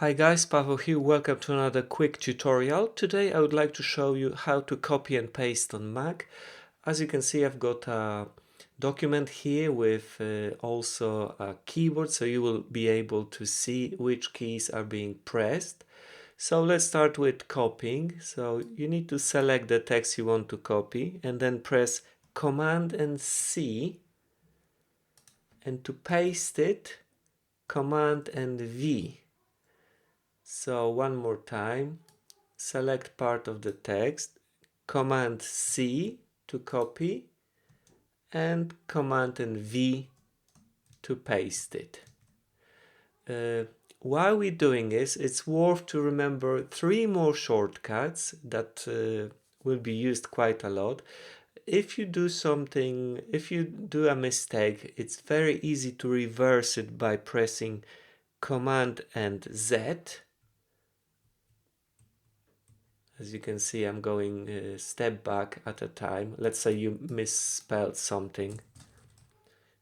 Hi guys, Pavel here, welcome to another quick tutorial. Today I would like to show you how to copy and paste on Mac. As you can see, I've got a document here with also a keyboard, so you will be able to see which keys are being pressed. So let's start with copying. So you need to select the text you want to copy and then press Command and C, and to paste it, Command and V. So one more time, select part of the text, Command C to copy, and Command and V to paste it. While we're doing this, it's worth to remember 3 more shortcuts that will be used quite a lot. If you do a mistake, it's very easy to reverse it by pressing Command and Z. As you can see, I'm going a step back at a time. Let's say you misspelled something.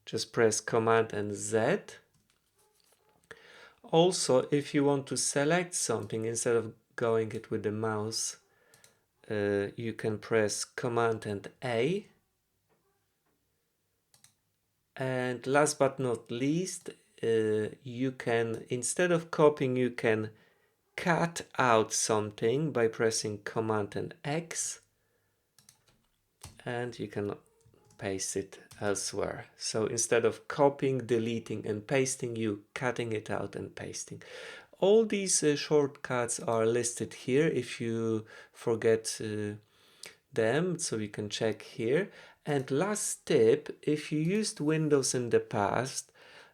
Just press Command and Z. Also, if you want to select something, instead of going it with the mouse, you can press Command and A. And last but not least, you can, instead of copying, you can cut out something by pressing Command and X. And you can paste it elsewhere. So instead of copying, deleting and pasting, you cutting it out and pasting. All these shortcuts are listed here if you forget them, so you can check here. And last tip, if you used Windows in the past,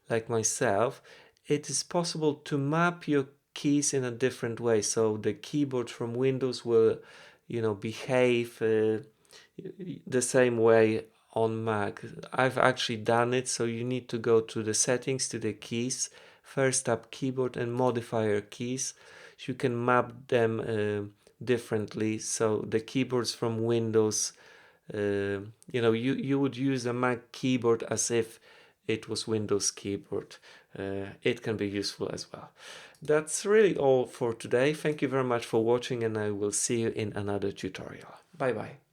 like myself, it is possible to map your keys in a different way. So the keyboard from Windows will, behave the same way on Mac. I've actually done it, so you need to go to the settings, to the keys, first tab keyboard and modifier keys. You can map them differently, so the keyboards from Windows, you would use a Mac keyboard as if it was Windows keyboard. It can be useful as well. That's really all for today. Thank you very much for watching, and I will see you in another tutorial. Bye bye.